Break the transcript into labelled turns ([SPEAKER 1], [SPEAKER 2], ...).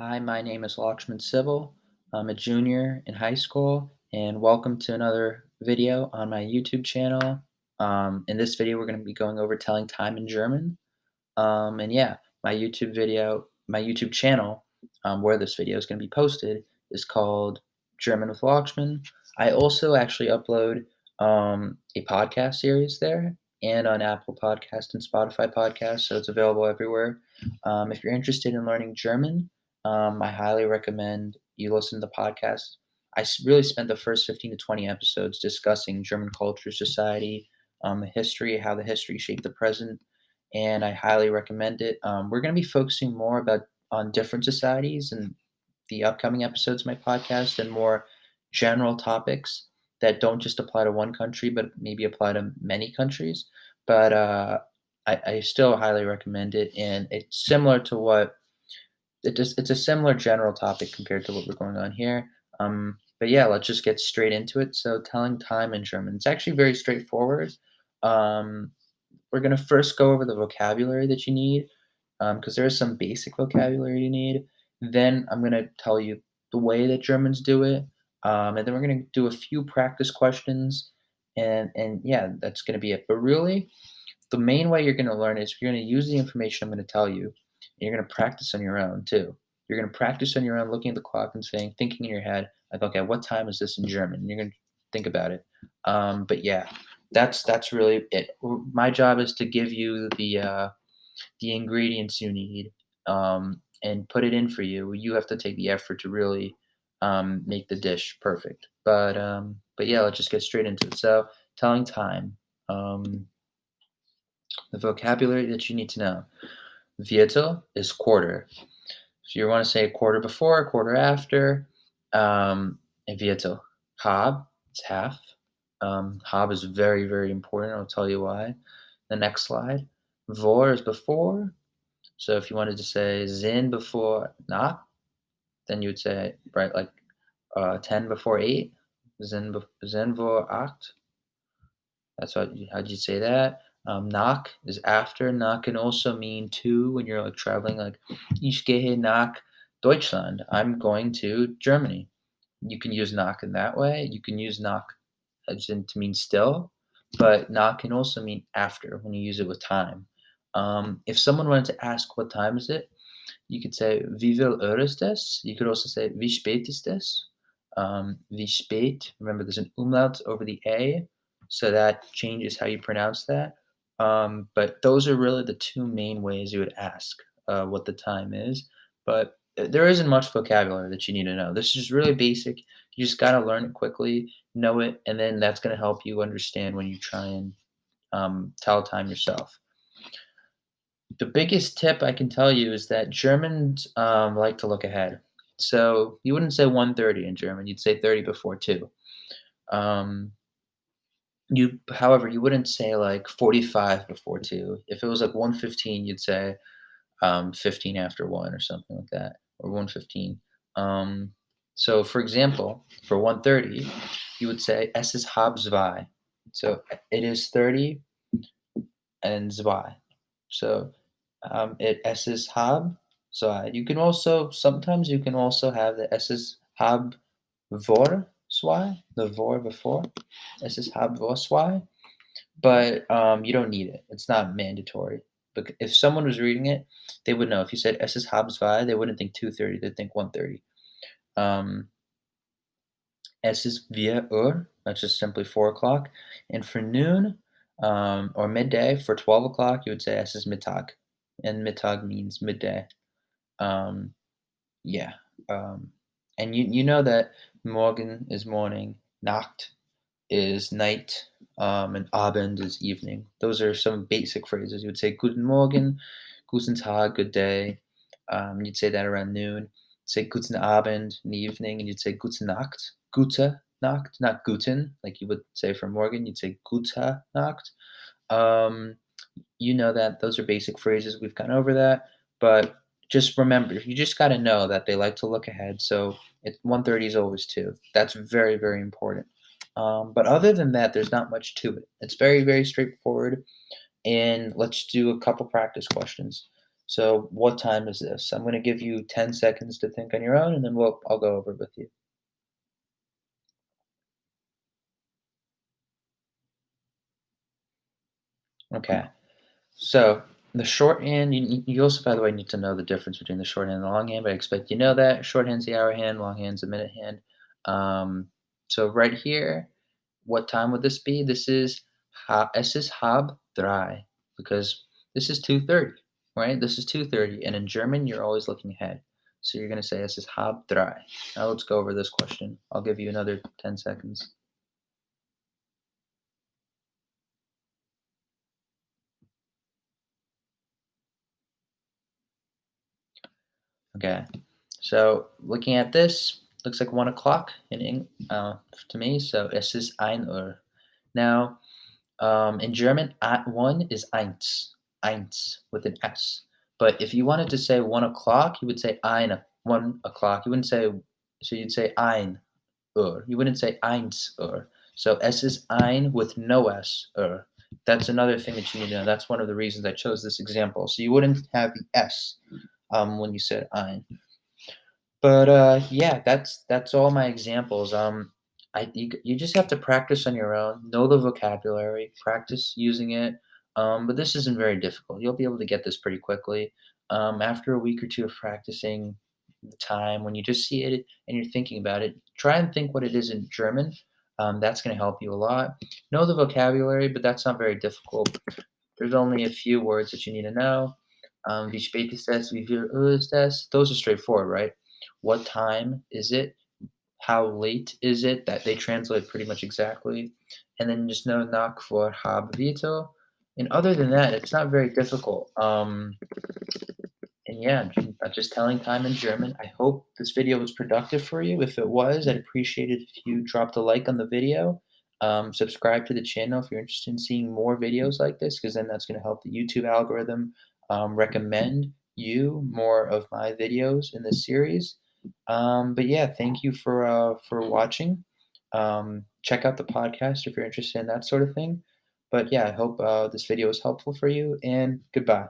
[SPEAKER 1] Hi, my name is Lakshman Civil. I'm a junior in high school, and welcome to another video on my YouTube channel. In this video, we're going to be going over telling time in German. And yeah, my YouTube channel, where this video is going to be posted, is called German with Lakshman. I also actually upload a podcast series there and on Apple Podcast and Spotify Podcast, so it's available everywhere. If you're interested in learning German, I highly recommend you listen to the podcast. Really spent the first 15 to 20 episodes discussing German culture, society, the history, how the history shaped the present, and I highly recommend it. We're going to be focusing more about on different societies in the upcoming episodes of my podcast and more general topics that don't just apply to one country, but maybe apply to many countries. But I still highly recommend it, and it's similar to what it's a similar general topic compared to what we're going on here. But yeah, let's just get straight into it. So, telling time in German. It's actually very straightforward. Um, we're going to first go over the vocabulary that you need because there is some basic vocabulary you need. Then I'm going to tell you the way that Germans do it. And then we're going to do a few practice questions. And yeah, that's going to be it. But really, the main way you're going to learn is you're going to use the information I'm going to tell you. And you're going to practice on your own too. You're going to practice on your own, looking at the clock and thinking in your head, like, okay, what time is this in German? And you're going to think about it. But yeah, that's really it. My job is to give you the ingredients you need, and put it in for you. You have to take the effort to really make the dish perfect. But yeah, let's just get straight into it. So, telling time, the vocabulary that you need to know. Viertel is quarter. So you want to say a quarter before, a quarter after. A Viertel. Halb is half. Halb is very, very important. I'll tell you why. The next slide. Vor is before. So if you wanted to say Zin before nach, then you would say, right, like 10 before 8. Zin vor 8. That's how'd you say that? Nach is after. Nach can also mean to when you're like traveling, like Ich gehe nach Deutschland. I'm going to Germany. You can use nach in that way. You can use nach as in to mean still, but nach can also mean after when you use it with time. If someone wanted to ask what time is it, you could say wie viel Uhr ist es? You could also say wie spät ist es? Wie spät. Remember, there's an umlaut over the a, so that changes how you pronounce that. But those are really the two main ways you would ask what the time is. But there isn't much vocabulary that you need to know. This is really basic. You just got to learn it quickly, know it, and then that's going to help you understand when you try and tell time yourself. The biggest tip I can tell you is that Germans like to look ahead. So you wouldn't say 1:30 in German. You'd say 30 before 2. Um, however, you wouldn't say like 45 before 2. If it was like 1:15, you'd say 15 after 1 or something like that, or 1:15. Um, so for example, for 1:30, you would say es ist halb zwei. So it is 30 and zwei. So es ist halb zwei. You can also sometimes you can also have the es ist halb vor zwei, the vor before. Es ist halb vor zwei, but you don't need it. It's not mandatory. But if someone was reading it, they would know. If you said es ist halb zwei, they wouldn't think 2:30. They'd think 1:30. Um, es ist 4 Uhr. That's just simply 4 o'clock. And for noon, or midday, for 12 o'clock, you would say es ist Mittag. And Mittag means midday. Um, yeah. Um, and you know that morgen is morning, Nacht is night, and Abend is evening. Those are some basic phrases. You would say Guten Morgen, Guten Tag, good day. You'd say that around noon. Say Guten Abend in the evening, and you'd say Gute Nacht, Gute Nacht, not Guten, like you would say for Morgen. You'd say Gute Nacht. Um, you know that those are basic phrases. We've gone over that, but just remember, you just got to know that they like to look ahead. So 1:30 is always 2. That's very, very important. But other than that, there's not much to it. It's very, very straightforward. And let's do a couple practice questions. So what time is this? I'm gonna give you 10 seconds to think on your own, and then I'll go over it with you. Okay. So the shorthand, you also, by the way, need to know the difference between the shorthand and the longhand, but I expect you know that. Shorthand's the hour hand, longhand's the minute hand. Um, so right here, what time would this be? Es ist halb drei, because this is 2:30, right? This is 2:30, and in German, you're always looking ahead. So you're going to say es ist halb drei. Now let's go over this question. I'll give you another 10 seconds. Okay. So looking at this, looks like 1 o'clock to me. So es ist 1 Uhr. Now, in German, at one is eins with an S. But if you wanted to say 1 o'clock, you would say 1 o'clock. You wouldn't say, so you'd say 1 Uhr. You wouldn't say 1 Uhr. So es ist ein with no S, Uhr. That's another thing that you need to know. That's one of the reasons I chose this example. So you wouldn't have the S when you said ein. But, yeah, that's all my examples. You just have to practice on your own, know the vocabulary, practice using it, but this isn't very difficult. You'll be able to get this pretty quickly. After a week or 2 of practicing the time, when you just see it and you're thinking about it, try and think what it is in German. That's gonna help you a lot. Know the vocabulary, but that's not very difficult. There's only a few words that you need to know. Wie spät ist es? Wie viel Uhr ist es? Those are straightforward, right? What time is it? How late is it? That they translate pretty much exactly. And then just know nach for hab Vito. And other than that, it's not very difficult. And yeah, just telling time in German. I hope this video was productive for you. If it was, I'd appreciate it if you dropped a like on the video. Subscribe to the channel if you're interested in seeing more videos like this, because then that's going to help the YouTube algorithm recommend you more of my videos in this series. But yeah, thank you for watching. Check out the podcast if you're interested in that sort of thing. But yeah, I hope this video was helpful for you, and goodbye.